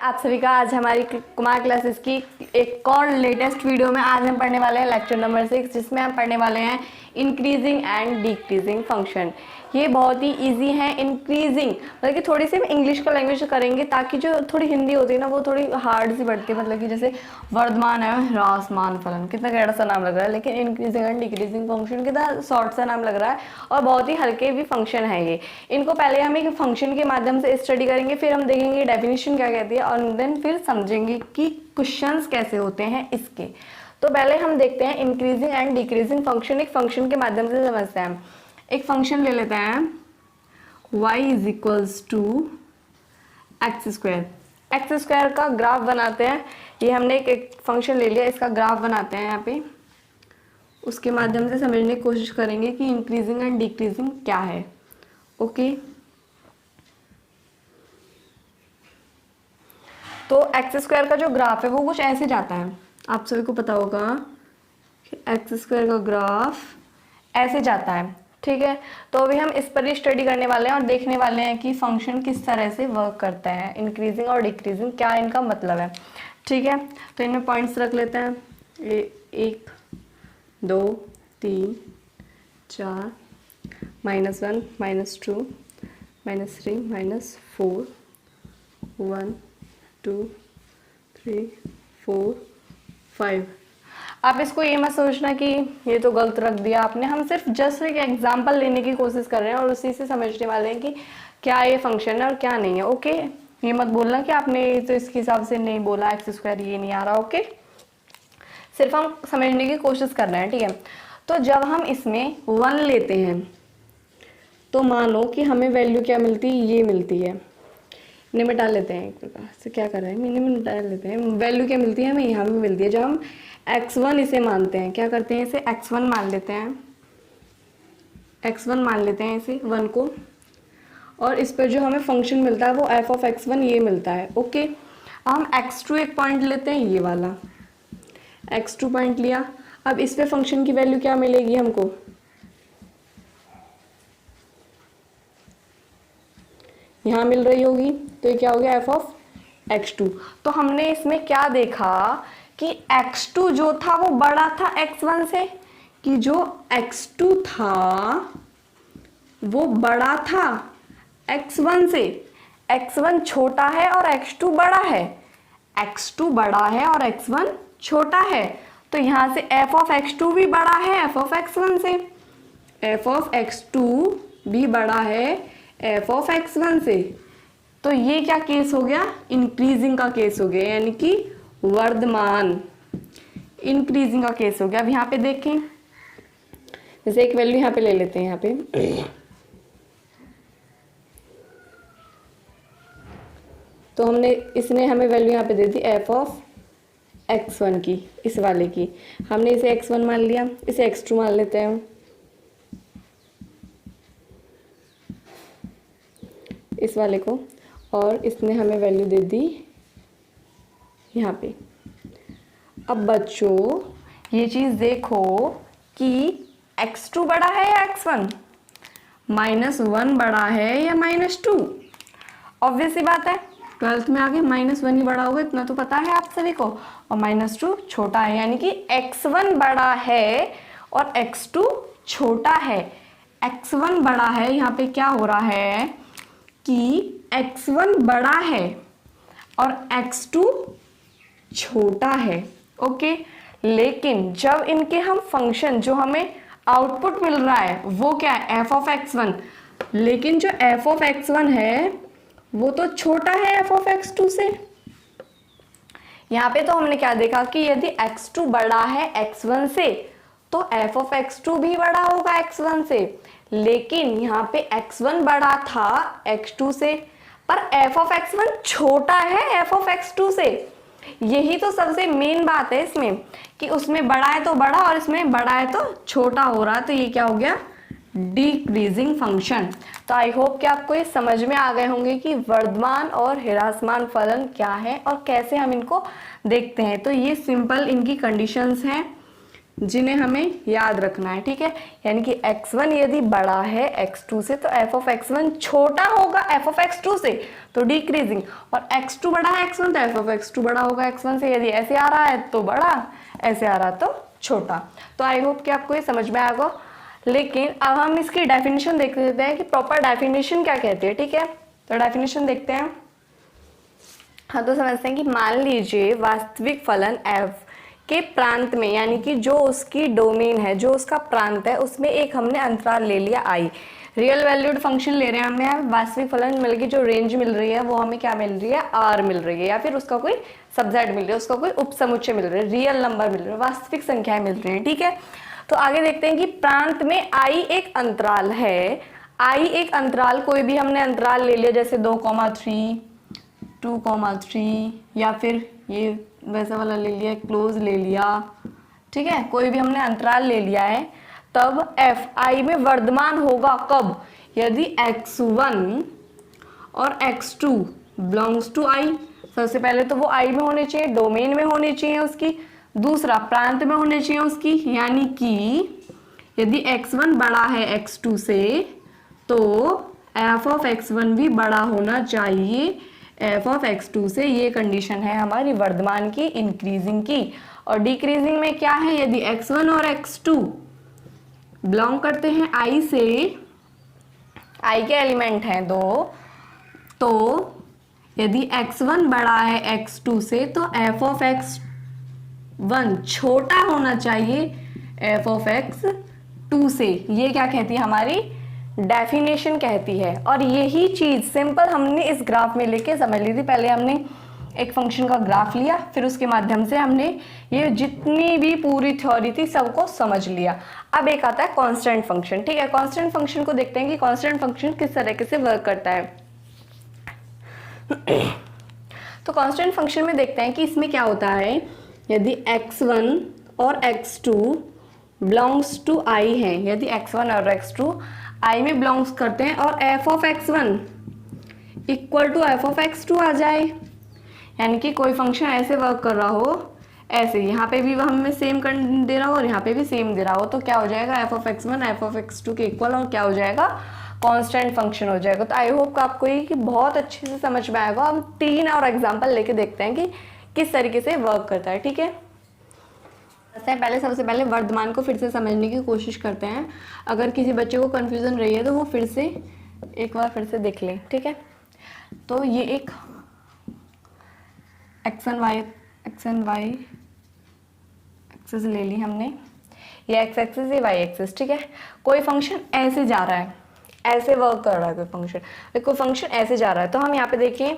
आप सभी का आज हमारी कुमार क्लासेस की एक और लेटेस्ट वीडियो में आज हम पढ़ने वाले हैं लेक्चर नंबर 6, जिसमें हम पढ़ने वाले हैं इंक्रीजिंग एंड डिक्रीजिंग फंक्शन। ये बहुत ही इजी है। इंक्रीजिंग मतलब कि थोड़ी सी हम इंग्लिश का लैंग्वेज करेंगे ताकि जो थोड़ी हिंदी होती है ना वो थोड़ी हार्ड सी पड़ती है। मतलब कि जैसे वर्धमान है ह्रासमान फलन, कितना गहरा सा नाम लग रहा है, लेकिन इंक्रीजिंग एंड डिक्रीजिंग फंक्शन कितना शॉर्ट सा नाम लग रहा है और बहुत ही हल्के भी फंक्शन है ये। इनको पहले हम एक फंक्शन के माध्यम से स्टडी करेंगे, फिर हम देखेंगे डेफिनेशन क्या कहती है और देन फिर समझेंगे कि क्वेश्चंस कैसे होते हैं इसके। तो पहले हम देखते हैं इंक्रीजिंग एंड डिक्रीजिंग फंक्शन। एक फंक्शन के माध्यम से समझते हैं। एक फंक्शन ले लेते हैं y is equals to x square. X square का ग्राफ बनाते हैं। ये हमने एक फंक्शन ले लिया, इसका ग्राफ बनाते हैं यहाँ पे। उसके माध्यम से समझने की कोशिश करेंगे कि इंक्रीजिंग एंड डिक्रीजिंग क्या है। ओके, तो एक्स स्क्वायर का जो ग्राफ है वो कुछ ऐसे जाता है। आप सभी को पता होगा कि एक्स स्क्वायर का ग्राफ ऐसे जाता है, ठीक है। तो अभी हम इस पर ही स्टडी करने वाले हैं और देखने वाले हैं कि फंक्शन किस तरह से वर्क करता है, इंक्रीजिंग और डिक्रीजिंग क्या इनका मतलब है, ठीक है। तो इनमें पॉइंट्स रख लेते हैं। 1 2 3 4 -1 -2 -3 -4 1 2 3 4 5। आप इसको ये मत सोचना कि ये तो गलत रख दिया आपने। हम सिर्फ जस्ट एक एग्जांपल लेने की कोशिश कर रहे हैं और उसी से समझने वाले हैं कि क्या ये फंक्शन है और क्या नहीं है। ओके, ये मत बोलना कि आपने तो इसके हिसाब से नहीं बोला, एक्स स्क्वायर ये नहीं आ रहा। ओके, सिर्फ हम समझने की कोशिश कर रहे हैं, ठीक है। तो जब हम इसमें 1 लेते हैं तो मानो कि हमें वैल्यू क्या मिलती है, ये मिलती है। इन्हें मिटा लेते हैं, एक प्रकार से क्या कर रहे हैं, इन्हें मिटा लेते हैं। वैल्यू क्या मिलती है हमें, यहाँ पे मिलती है। जब हम x1 इसे मानते हैं, क्या करते हैं, इसे x1 मान लेते हैं, x1 मान लेते हैं इसे 1 को, और इस पर जो हमें फंक्शन मिलता है वो f of x1 ये मिलता है। ओके, हम x2 एक पॉइंट लेते हैं, ये वाला x2 पॉइंट लिया। अब इस पे फंक्शन की वैल्यू क्या मिलेगी हमको, यहाँ मिल रही होगी। तो ये क्या हो गया, f of x2। तो हमने इसमें क्या देखा कि x2 जो था वो बड़ा था x1 से, कि जो x2 था वो बड़ा था x1 से। x1 छोटा है और x2 बड़ा है, x2 बड़ा है और x1 छोटा है। तो यहाँ से f of x2 भी बड़ा है f of x1 से, f of x2 भी बड़ा है f of x1 से। तो ये क्या केस हो गया, इंक्रीजिंग का केस हो गया, यानी कि वर्धमान इंक्रीजिंग का केस हो गया। अब यहाँ पे देखें, जैसे एक वैल्यू यहाँ पे ले लेते हैं, यहाँ पे तो हमने इसने हमें वैल्यू यहाँ पे दे दी f of x1 की, इस वाले की। हमने इसे x1 मान लिया, इसे x2 मान लेते हैं इस वाले को, और इसने हमें वैल्यू दे दी यहाँ पे। अब बच्चों ये चीज़ देखो कि x2 बड़ा है या x1, -1 बड़ा है या -2। ऑब्वियस सी बात है, 12th में आगे -1 ही बड़ा होगा, इतना तो पता है आप सभी को, और -2 छोटा है, यानी कि x1 बड़ा है और x2 छोटा है। x1 बड़ा है, यहाँ पे क्या हो रहा है कि x1 बड़ा है और x2 छोटा है। ओके, लेकिन जब इनके हम फंक्शन जो हमें आउटपुट मिल रहा है वो क्या है, f of x1, लेकिन जो f of x1 है वो तो छोटा है f of x2 से। यहाँ पे तो हमने क्या देखा कि यदि x2 बड़ा है x1 से तो f of x2 भी बड़ा होगा x1 से, लेकिन यहाँ पे x1 बड़ा था x2 से, पर f of x1 छोटा है f of x2 से। यही तो सबसे मेन बात है इसमें कि उसमें बड़ा है तो बड़ा और इसमें बड़ा है तो छोटा हो रहा है। तो ये क्या हो गया, डिक्रीजिंग फंक्शन। तो आई होप कि आपको ये समझ में आ गए होंगे कि वर्धमान और ह्रासमान फलन क्या है और कैसे हम इनको देखते हैं। तो ये सिंपल इनकी कंडीशंस हैं जिन्हें हमें याद रखना है, ठीक है। यानी कि x1 यदि बड़ा है x2 से तो f ऑफ x1 छोटा होगा f ऑफ x2 से, तो डिक्रीजिंग, और x2 बड़ा है x1 तो f ऑफ x2 बड़ा होगा x1 से। यदि ऐसे आ रहा है तो बड़ा, ऐसे आ रहा तो छोटा। तो आई होप कि आपको ये समझ में आएगा। लेकिन अब हम इसकी डेफिनेशन देख लेते हैं कि प्रॉपर डेफिनेशन क्या कहती है, ठीक है। तो डेफिनेशन देखते हैं। हाँ, तो समझते हैं कि मान लीजिए वास्तविक फलन f के प्रांत में, यानी कि जो उसकी डोमेन है, जो उसका प्रांत है, उसमें एक हमने अंतराल ले लिया i। रियल वैल्यूड फंक्शन ले रहे हैं हमें, वास्तविक फलन मिल गई, जो रेंज मिल रही है वो हमें क्या मिल रही है, r मिल रही है, या फिर उसका कोई सबसेट मिल रहा है, उसका कोई उपसमुच्चय मिल रहा है, रियल नंबर मिल रहा है, वास्तविक संख्याएं मिल रही हैं, ठीक है। तो आगे देखते हैं कि प्रांत में i एक अंतराल है। i एक अंतराल, कोई भी हमने अंतराल ले लिया, जैसे 2,3, 2,3, या फिर ये वैसा वाला ले लिया, क्लोज ले लिया, ठीक है। कोई भी हमने अंतराल ले लिया है, तब f i में वर्धमान होगा कब, यदि x1 और x2 बिलोंग्स टू i। सबसे पहले तो वो i में होने चाहिए, डोमेन में होने चाहिए उसकी, दूसरा प्रांत में होने चाहिए उसकी, यानी कि यदि x1 बड़ा है x2 से तो f ऑफ x1 भी बड़ा होना चाहिए f ऑफ x2 से। ये कंडीशन है हमारी वर्धमान की, इंक्रीजिंग की। और डिक्रीजिंग में क्या है, यदि x1 और x2 बिलोंग करते हैं i से, i के एलिमेंट हैं दो, तो यदि x1 बड़ा है x2 से तो f ऑफ x1 छोटा होना चाहिए f ऑफ x2 से। ये क्या कहती है, हमारी डेफिनेशन कहती है। और यही चीज सिंपल हमने इस ग्राफ में लेके समझ ली थी। पहले हमने एक फंक्शन का ग्राफ लिया, फिर उसके माध्यम से हमने ये जितनी भी पूरी थ्योरी थी सबको समझ लिया। अब एक आता है कांस्टेंट फंक्शन, ठीक है। कांस्टेंट फंक्शन को देखते हैं कि कांस्टेंट फंक्शन किस तरीके से वर्क करता है। तो कांस्टेंट फंक्शन में देखते हैं कि इसमें क्या होता है, यदि x1 और x2 बिलोंग्स टू i है, यदि x1 और x2 i में बिलोंग्स करते हैं और f of x1 equal to f of x2 आ जाए, यानी कि कोई फंक्शन ऐसे वर्क कर रहा हो, ऐसे यहाँ पे भी हमें सेम दे रहा हो और यहाँ पे भी सेम दे रहा हो, तो क्या हो जाएगा, f of x1 f of x2 के इक्वल, और क्या हो जाएगा, कांस्टेंट फंक्शन हो जाएगा। तो आई होप कि आपको ये कि बहुत अच्छे से समझ में आएगा। हम 3 और एग्जांपल लेके देखते हैं कि किस तरीके से वर्क करता है, ठीक है। पहले सबसे पहले वर्धमान को फिर से समझने की कोशिश करते हैं। अगर किसी बच्चे को कंफ्यूजन रही है तो वो फिर से एक बार फिर से देख लें, ठीक है। तो ये एक एक्स एंड वाई एक्सिस ले ली हमने, ये एक्स एक्सिस, ये वाई एक्सिस, ठीक है। कोई फंक्शन ऐसे जा रहा है, ऐसे वर्क कर रहा है कोई फंक्शन ऐसे जा रहा है, तो हम यहाँ पे देखिए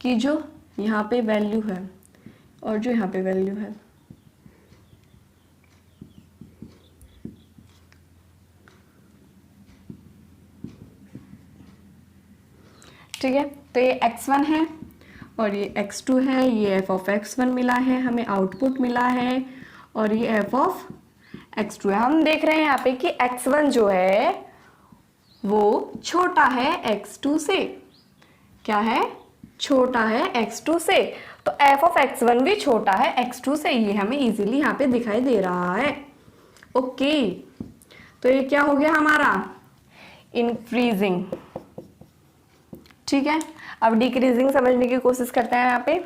कि जो यहाँ पे वैल्यू है और जो यहाँ पे वैल्यू है, ठीक है। तो ये x1 है और ये x2 है, ये f ऑफ x1 मिला है, हमें आउटपुट मिला है, और ये f ऑफ x2 है। हम देख रहे हैं यहाँ पे कि x1 जो है वो छोटा है x2 से, क्या है, छोटा है x2 से, तो f ऑफ x1 भी छोटा है x2 से, ये हमें इजीली यहाँ पे दिखाई दे रहा है। ओके, तो ये क्या हो गया हमारा, इंक्रीजिंग, ठीक है। अब डिक्रीजिंग समझने की कोशिश करते हैं यहाँ पे।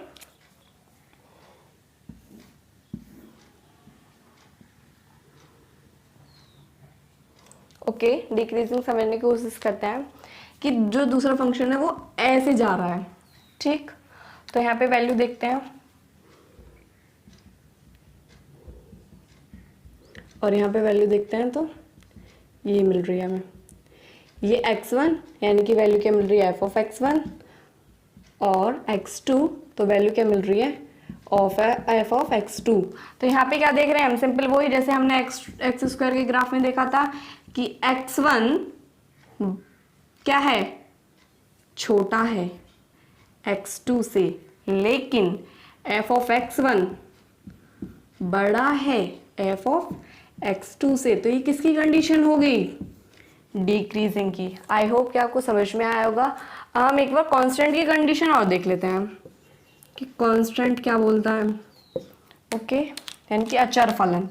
ओके, डिक्रीजिंग समझने की कोशिश करते हैं कि जो दूसरा फंक्शन है वो ऐसे जा रहा है, ठीक। तो यहाँ पे वैल्यू देखते हैं और यहाँ पे वैल्यू देखते हैं, तो ये मिल रही है हमें, ये x1 यानी कि वैल्यू क्या मिल रही है, f ऑफ x1, और x2 तो वैल्यू क्या मिल रही है, f ऑफ x2। तो यहाँ पे क्या देख रहे हैं हम, सिंपल वही जैसे हमने एक्स स्क्वायर के ग्राफ में देखा था कि x1 क्या है, छोटा है x2 से, लेकिन f ऑफ x1 बड़ा है f ऑफ x2 से। तो ये किसकी कंडीशन हो गई, डिक्रीजिंग की। आई होप कि आपको समझ में आया होगा। हम एक बार कांस्टेंट की कंडीशन और देख लेते हैं कि कांस्टेंट क्या बोलता है। ओके, यानी कि अचर फलन,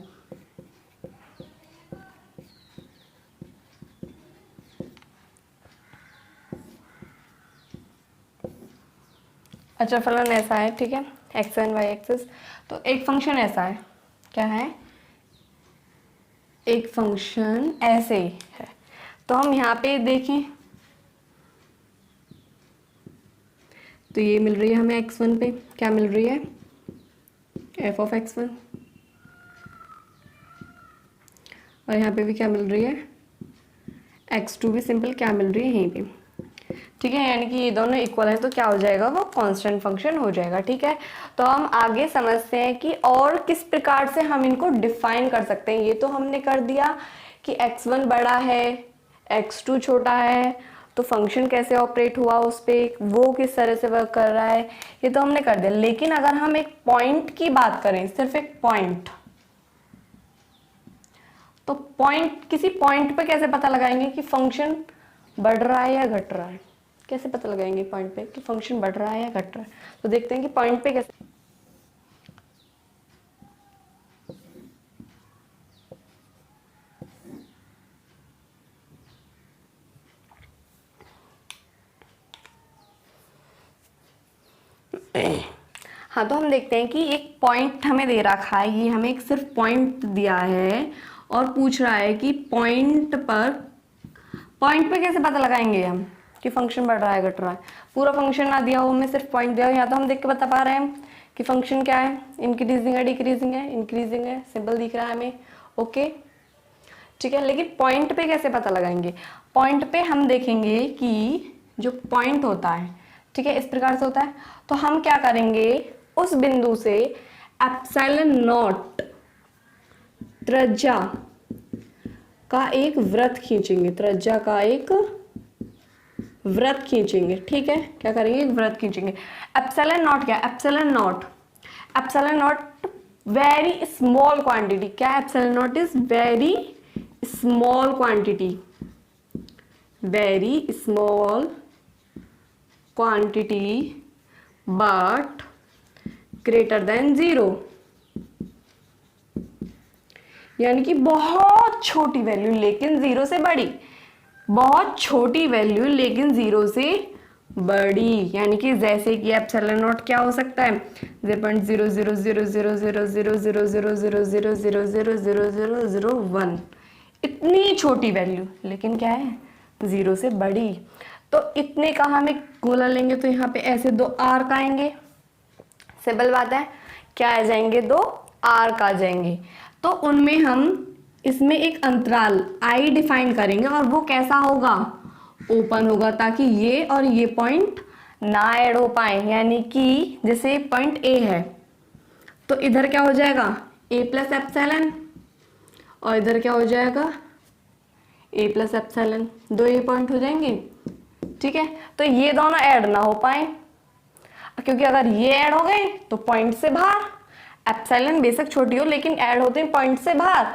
अच्छा फलन ऐसा है, ठीक है, एक्स एंड वाई एक्सिस। तो एक फंक्शन ऐसा है, क्या है, एक फंक्शन ऐसे ही है। तो हम यहाँ पे देखें तो ये मिल रही है हमें x1 पे, क्या मिल रही है, f ऑफ x1, और यहाँ पे भी क्या मिल रही है, x2 भी सिंपल क्या मिल रही है यहीं पे, ठीक है। यानी कि ये दोनों इक्वल है तो क्या हो जाएगा, वो कांस्टेंट फंक्शन हो जाएगा, ठीक है। तो हम आगे समझते हैं कि और किस प्रकार से हम इनको डिफाइन कर सकते हैं। ये तो हमने कर दिया कि x1 बड़ा है, x2 छोटा है, तो फंक्शन कैसे ऑपरेट हुआ उस पर, वो किस तरह से वर्क कर रहा है, ये तो हमने कर दिया। लेकिन अगर हम एक पॉइंट की बात करें, सिर्फ एक पॉइंट, तो पॉइंट, किसी पॉइंट पे कैसे पता लगाएंगे कि फंक्शन बढ़ रहा है या घट रहा है, कैसे पता लगाएंगे पॉइंट पे कि फंक्शन बढ़ रहा है या घट रहा है। तो देखते हैं कि पॉइंट पे कैसे, हाँ तो हम देखते हैं कि एक पॉइंट हमें दे रखा है, ये हमें एक सिर्फ पॉइंट दिया है और पूछ रहा है कि पॉइंट पे कैसे पता लगाएंगे हम कि फंक्शन बढ़ रहा है घट रहा है। पूरा फंक्शन ना दिया हो, हमें सिर्फ पॉइंट दिया हो, यहाँ तो हम देख के बता पा रहे हैं कि फंक्शन क्या है, इंक्रीजिंग है डिक्रीजिंग है, इंक्रीजिंग है, सिंपल दिख रहा है हमें, ओके ठीक है। लेकिन पॉइंट पे कैसे पता लगाएंगे, पॉइंट पे हम देखेंगे कि जो पॉइंट होता है, ठीक है, इस प्रकार से होता है। तो हम क्या करेंगे, उस बिंदु से एप्सिलॉन नॉट त्रिज्या का एक वृत्त खींचेंगे, त्रिज्या का एक वृत्त खींचेंगे, ठीक है। क्या करेंगे, एक वृत्त खींचेंगे। एप्सिलॉन नॉट क्या, epsilon naught very small quantity, क्या, epsilon naught is very small quantity, very small quantity but greater than 0, यानी कि बहुत छोटी वैल्यू लेकिन 0 से बड़ी, बहुत छोटी वैल्यू लेकिन 0 से बड़ी। यानी कि जैसे कि एप्सिलॉन नॉट क्या हो सकता है, 0.0000000000000000001, इतनी छोटी वैल्यू लेकिन क्या है, 0 से बड़ी। तो इतने का हम एक गोला लेंगे तो यहाँ पे ऐसे 2 आर्क आएंगे, सिंपल बात है, क्या आ जाएंगे, 2 आर्क आ जाएंगे। तो उनमें हम इसमें एक अंतराल आई डिफाइन करेंगे और वो कैसा होगा, ओपन होगा, ताकि ये और ये पॉइंट ना ऐड हो पाए। यानी कि जैसे पॉइंट ए है तो इधर क्या हो जाएगा, ए प्लस एप्सिलॉन, और इधर क्या हो जाएगा, ए प्लस एप्सिलॉन, 2 ए पॉइंट हो जाएंगे, ठीक है। तो ये दोनों ऐड ना हो पाए, क्योंकि अगर ये ऐड हो गए तो पॉइंट से बाहर, एप्सिलॉन बेशक छोटी हो लेकिन ऐड होते हैं पॉइंट से बाहर।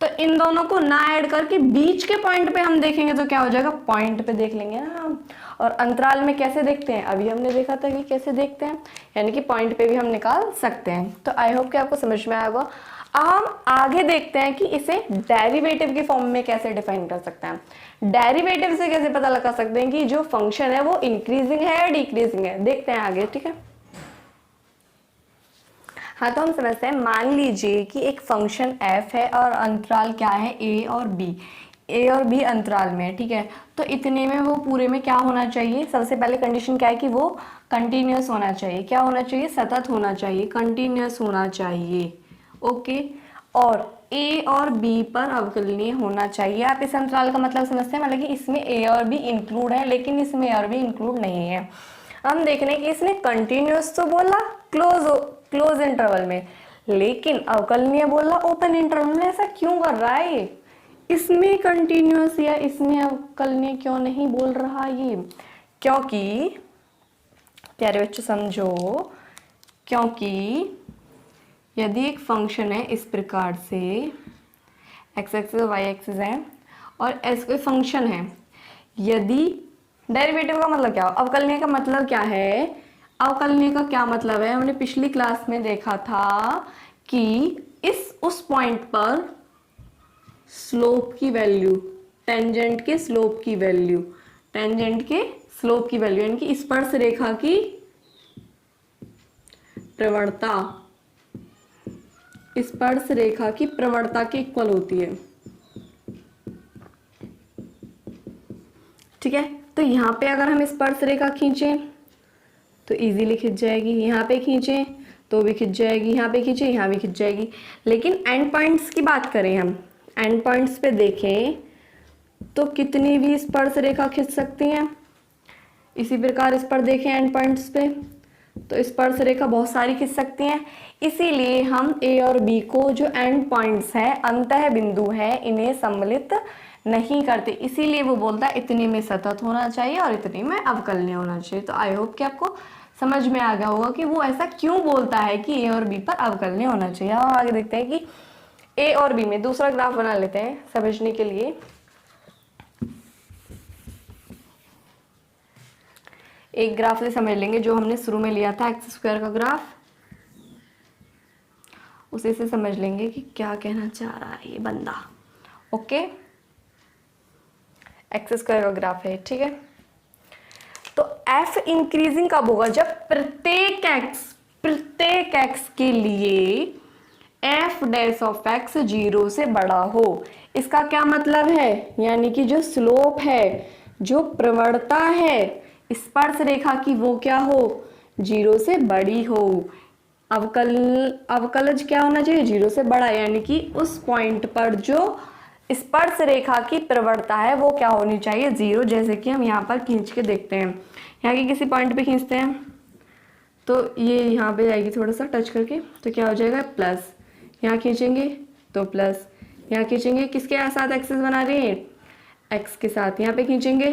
तो इन दोनों को ना ऐड करके बीच के पॉइंट पे हम देखेंगे तो क्या हो जाएगा, पॉइंट पे देख लेंगे ना हम। और अंतराल में कैसे देखते हैं, अभी हमने देखा था कि कैसे देखते हैं, यानी कि पॉइंट पे भी हम निकाल सकते हैं। तो आई होप कि आपको समझ में आएगा। अब हम आगे देखते हैं कि इसे डेरिवेटिव के फॉर्म में कैसे डिफाइन कर सकते हैं। डेरिवेटिव से कैसे पता लगा सकते हैं कि जो फंक्शन है वो इंक्रीजिंग है या डिक्रीजिंग है, देखते हैं आगे, ठीक है। हाँ तो हम समझते हैं, मान लीजिए कि एक फंक्शन f है और अंतराल क्या है, a और b अंतराल में है, ठीक है। तो इतने में वो पूरे में क्या होना चाहिए, सबसे पहले कंडीशन क्या है कि वो कंटिन्यूअस होना चाहिए, क्या होना चाहिए, सतत होना चाहिए, कंटिन्यूअस होना चाहिए, ओके। और a और b पर अवकलनीय होना चाहिए। आप इस अंतराल का मतलब समझते हैं, मतलब कि इसमें a और b इंक्लूड है लेकिन इसमें a और b इंक्लूड नहीं है। हम देख रहे हैं कि इसने कंटिन्यूअस तो बोला क्लोज इंटरवल में, लेकिन अवकलनीय बोला ओपन इंटरवल में। ऐसा क्यों कर रहा है ये, इसमें कंटिन्यूअस या इसमें अवकलनीय क्यों नहीं बोल रहा ये, क्योंकि प्यारे बच्चों समझो, क्योंकि यदि एक फंक्शन है इस प्रकार से, एक्स एक्सिस और वाई एक्सिस है और ऐसा कोई फंक्शन है, यदि डेरिवेटिव का मतलब क्या हो, अवकलनीय का मतलब क्या है, अवकलनीय का क्या मतलब है, हमने पिछली क्लास में देखा था कि उस पॉइंट पर स्लोप की वैल्यू, टेंजेंट के स्लोप की वैल्यू, यानी कि स्पर्श रेखा की प्रवणता स्पर्श रेखा की प्रवणता के इक्वल होती है। ठीक है, तो यहाँ पे अगर हम स्पर्श रेखा खींचें तो इजीली खिंच जाएगी, यहाँ पे खींचें तो भी खिंच जाएगी, यहाँ पे खींचें यहाँ भी खिंच जाएगी। लेकिन एंड पॉइंट्स की बात करें, हम एंड पॉइंट्स पे देखें तो कितनी भी स्पर्श रेखा खिंच सकती हैं। इसी प्रकार इस पर देखें एंड पॉइंट्स पे तो स्पर्श रेखा बहुत सारी खिंच सकती हैं। इसीलिए हम ए और बी को जो एंड पॉइंट्स हैं, अंतः बिंदु है, इन्हें सम्मिलित नहीं करते। इसीलिए वो बोलता है इतने में सतत होना चाहिए और इतने में अवकलनीय होना चाहिए। तो आई होप कि आपको समझ में आ गया होगा कि वो ऐसा क्यों बोलता है कि ए और बी पर अवकलनीय होना चाहिए। अब हम आगे देखते हैं कि ए और बी में दूसरा ग्राफ बना लेते हैं समझने के लिए। एक ग्राफ से समझ लेंगे जो हमने शुरू में लिया था एक्स स्क्वायर का ग्राफ, उसी से समझ लेंगे कि क्या कहना चाह रहा है ये बंदा। ओके, एक्स स्क्वायर का ग्राफ है, ठीक है। तो एफ इंक्रीजिंग कब होगा? जब प्रत्येक एक्स के लिए एफ डैश ऑफ एक्स 0 से बड़ा हो। इसका क्या मतलब है? यानी कि जो स्लोप है, जो प्रवणता है स्पर्श रेखा की, वो क्या हो? 0 से बड़ी हो। अवकलज क्या होना चाहिए? 0 से बड़ा, यानी कि उस पॉइंट पर जो स्पर्श रेखा की प्रवणता है वो क्या होनी चाहिए? 0। जैसे कि हम यहाँ पर खींच के देखते हैं, यहाँ के किसी पॉइंट पे खींचते हैं तो ये यहाँ पे जाएगी थोड़ा सा टच करके, तो क्या हो जाएगा? प्लस। यहाँ खींचेंगे तो प्लस, यहाँ खींचेंगे किसके साथ एक्सेस बना रहे हैं? एक्स के साथ। यहाँ पे खींचेंगे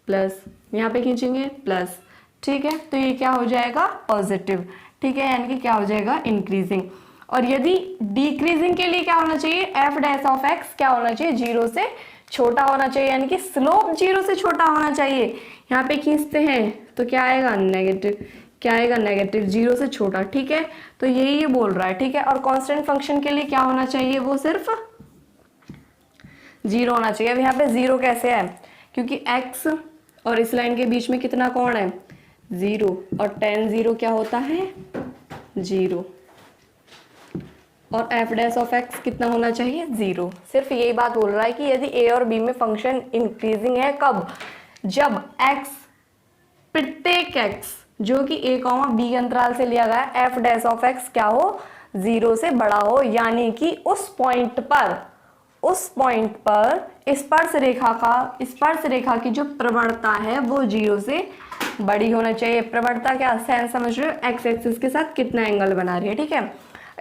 प्लस, यहाँ पे खींचेंगे प्लस। ठीक है, तो ये क्या हो जाएगा? पॉजिटिव। ठीक है, यानी कि क्या हो जाएगा? इंक्रीजिंग। और यदि डिक्रीजिंग के लिए क्या होना चाहिए? एफ डैश ऑफ एक्स क्या होना चाहिए? 0 से छोटा होना चाहिए, यानी कि स्लोप 0 से छोटा होना चाहिए। यहाँ पे खींचते हैं तो क्या आएगा? नेगेटिव। क्या आएगा? नेगेटिव, 0 से छोटा। ठीक है, तो यही ये बोल रहा है। ठीक है, और कांस्टेंट फंक्शन के लिए क्या होना चाहिए? वो सिर्फ 0 होना चाहिए। अब यहाँ पे 0 कैसे है? क्योंकि x और इस लाइन के बीच में कितना कोण है? 0, और tan 0 क्या होता है? 0। और एफ डैश ऑफ एक्स कितना होना चाहिए? 0। सिर्फ यही बात बोल रहा है कि यदि ए और बी में फंक्शन इंक्रीजिंग है, कब? जब एक्स, प्रत्येक एक्स जो कि ए कॉमा बी अंतराल से लिया गया, एफ डैश ऑफ एक्स क्या हो? 0 से बड़ा हो, यानी कि उस पॉइंट पर स्पर्श रेखा की जो प्रवणता है वो 0 से बड़ी होना चाहिए। प्रवणता क्या सेंस समझ रहे हो? एक्स एक्सिस के साथ कितना एंगल बना रही है। ठीक है,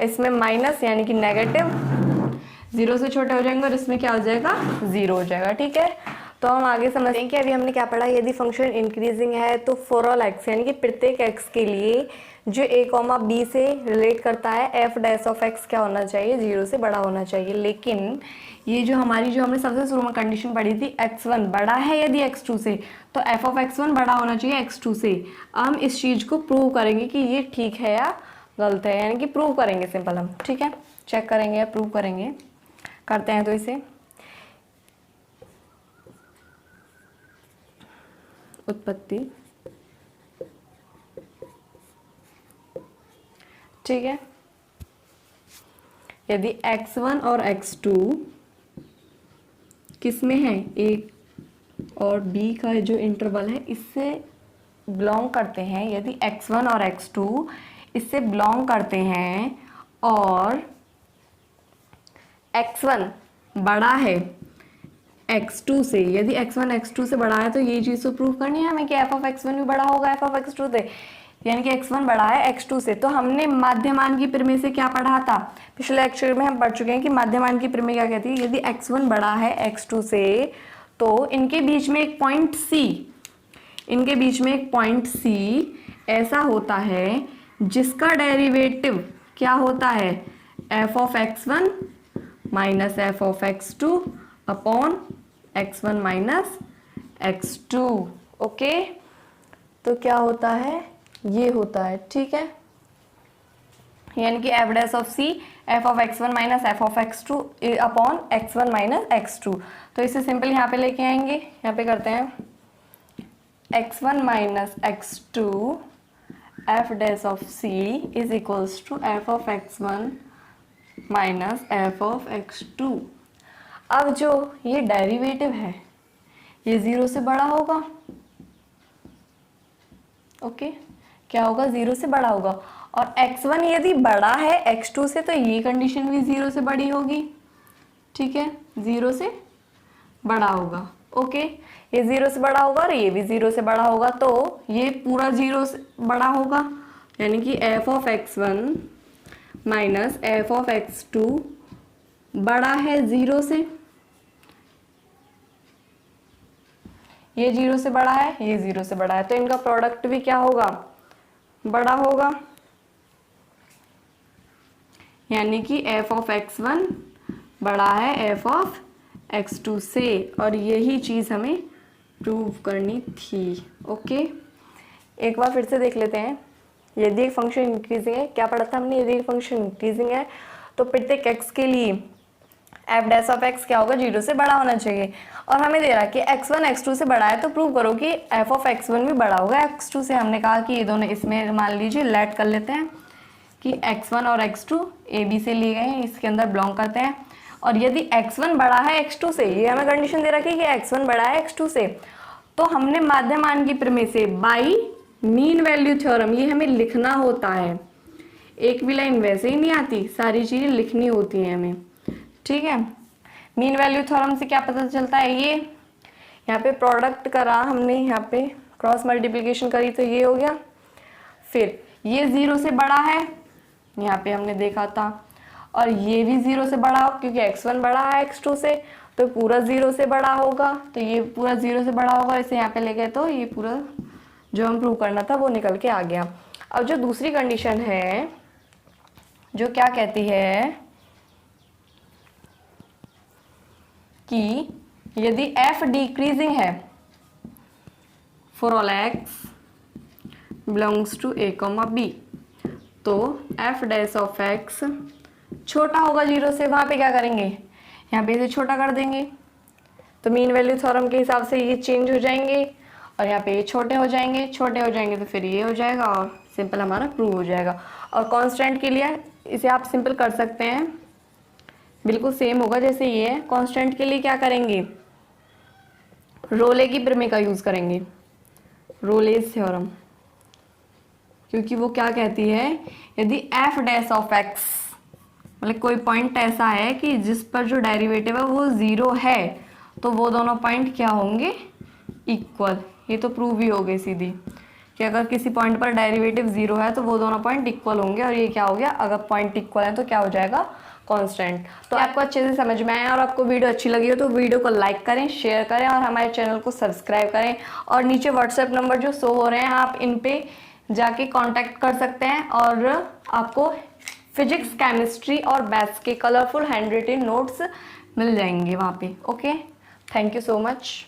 इसमें माइनस यानी कि नेगेटिव, 0 से छोटे हो जाएंगे और इसमें क्या हो जाएगा? 0 हो जाएगा। ठीक है, तो हम आगे समझते हैं कि अभी हमने क्या पढ़ा। यदि फंक्शन इंक्रीजिंग है तो फॉर ऑल एक्स, यानी कि प्रत्येक एक्स के लिए जो ए कॉमा बी से रिलेट करता है, एफ डैश ऑफ एक्स क्या होना चाहिए? 0 से बड़ा होना चाहिए। लेकिन ये जो हमने सबसे शुरू में कंडीशन पढ़ी थी, x1 बड़ा है यदि x2 से, तो f ऑफ x1 बड़ा होना चाहिए x2 से। हम इस चीज़ को प्रूव करेंगे कि ये ठीक है या गलत है, यानी कि प्रूव करेंगे सिंपल हम। ठीक है, चेक करेंगे या प्रूव करेंगे। करते हैं तो इसे उत्पत्ति। ठीक है, यदि x1 और x2 किस में है? ए और बी का जो इंटरवल है इससे बिलोंग करते हैं। यदि x1 और x2 इससे बिलोंग करते हैं और x1 बड़ा है x2 से, यदि x1 x2 से बड़ा है तो ये चीज़ तो प्रूव करनी है हमें कि f ऑफ x1 भी बड़ा होगा f ऑफ x2 से, यानी कि x1 बड़ा है x2 से। तो हमने माध्यमान की प्रमेय से क्या पढ़ा था? पिछले लेक्चर में हम पढ़ चुके हैं कि माध्यमान की प्रमेय क्या कहती है? यदि x1 बड़ा है x2 से तो इनके बीच में एक पॉइंट C ऐसा होता है जिसका डेरिवेटिव क्या होता है? f of x1 minus f of x2 upon x1 minus x2। Okay, तो क्या होता है? ये होता है। ठीक है, यानी कि f dash of c f of x1 minus F of x2 upon x1 minus x2। तो इसे सिंपल यहाँ पे लेके आएंगे, यहाँ पे करते हैं x1 minus x2 F dash of C is equals to F of x1 minus F of x2। अब जो ये डेरिवेटिव है ये 0 से बड़ा होगा। ओके, क्या होगा? 0 से बड़ा होगा। और x1 यदि बड़ा है x2 से तो ये कंडीशन भी 0 से बड़ी होगी। ठीक है, 0 से बड़ा होगा। ओके, ये 0 से बड़ा होगा और ये भी 0 से बड़ा होगा, तो ये पूरा 0 से बड़ा होगा, यानी कि F of x1 minus F of x2 बड़ा है 0 से। ये 0 से बड़ा है, ये 0 से बड़ा है, तो इनका प्रोडक्ट भी क्या होगा? बड़ा होगा, यानी कि एफ ऑफ x1 बड़ा है एफ ऑफ x2 से, और यही चीज़ हमें प्रूव करनी थी। ओके, एक बार फिर से देख लेते हैं। यदि एक फंक्शन इंक्रीजिंग है, क्या पढ़ा था हमने? यदि एक फंक्शन इंक्रीजिंग है तो प्रत्येक x के लिए एफ डैश ऑफ x क्या होगा? 0 से बड़ा होना चाहिए। और हमें दे रहा है कि x1 x2 से बड़ा है, तो प्रूव करो कि एफ ऑफ x1 भी बड़ा होगा x2 से। हमने कहा कि ये दोनों इसमें मान लीजिए लेट कर लेते हैं कि x1 और x2 ए बी से लिए गए हैं, इसके अंदर बिलोंग करते हैं। और यदि x1 बड़ा है x2 से, ये हमें कंडीशन दे रखी है कि x1 बड़ा है x2 से, तो हमने माध्यमान की प्रमेय से बाई मीन वैल्यू थ्योरम, ये हमें लिखना होता है। एक भी लाइन वैसे ही नहीं आती, सारी चीज़ें लिखनी होती हैं हमें। ठीक है, मीन वैल्यू थ्योरम से क्या पता चलता है? ये यहाँ पे प्रोडक्ट करा हमने, यहाँ पे क्रॉस मल्टीप्लिकेशन करी तो ये हो गया। फिर ये 0 से बड़ा है, यहाँ पे हमने देखा था, और ये भी 0 से बड़ा हो क्योंकि x1 बड़ा है x2 से, तो पूरा 0 से बड़ा होगा, तो ये पूरा 0 से बड़ा होगा। इसे यहाँ पे ले गए तो ये पूरा जो हम प्रूव करना था वो निकल के आ गया। अब जो दूसरी कंडीशन है जो क्या कहती है कि यदि f डिक्रीजिंग है for all x belongs to a, b, तो f डैश ऑफ x छोटा होगा 0 से, वहाँ पे क्या करेंगे? यहाँ पे इसे छोटा कर देंगे, तो मीन वैल्यू थ्योरम के हिसाब से ये चेंज हो जाएंगे, और यहाँ पे ये छोटे हो जाएंगे, छोटे हो जाएंगे तो फिर ये हो जाएगा, और सिंपल हमारा प्रूव हो जाएगा। और कांस्टेंट के लिए इसे आप सिंपल कर सकते हैं, बिल्कुल सेम होगा जैसे ये है। कांस्टेंट के लिए क्या करेंगे? रोले की प्रमेय का यूज़ करेंगे, रोलेस थ्योरम, क्योंकि वो क्या कहती है? यदि एफ डैश ऑफ एक्स, मतलब कोई पॉइंट ऐसा है कि जिस पर जो डेरिवेटिव है वो 0 है, तो वो दोनों पॉइंट क्या होंगे? इक्वल। ये तो प्रूव ही हो गई सीधी कि अगर किसी पॉइंट पर डेरिवेटिव 0 है तो वो दोनों पॉइंट इक्वल होंगे, और ये क्या हो गया? अगर पॉइंट इक्वल है तो क्या हो जाएगा? कांस्टेंट। तो आपको अच्छे से समझ में आया और आपको वीडियो अच्छी लगी हो तो वीडियो को लाइक करें, शेयर करें और हमारे चैनल को सब्सक्राइब करें। और नीचे व्हाट्सएप नंबर जो शो हो रहे हैं, आप इन पे जाके कांटेक्ट कर सकते हैं, और आपको फिजिक्स, केमिस्ट्री और मैथ्स के कलरफुल हैंड रिटन नोट्स मिल जाएंगे वहाँ पे। Okay, thank you so much.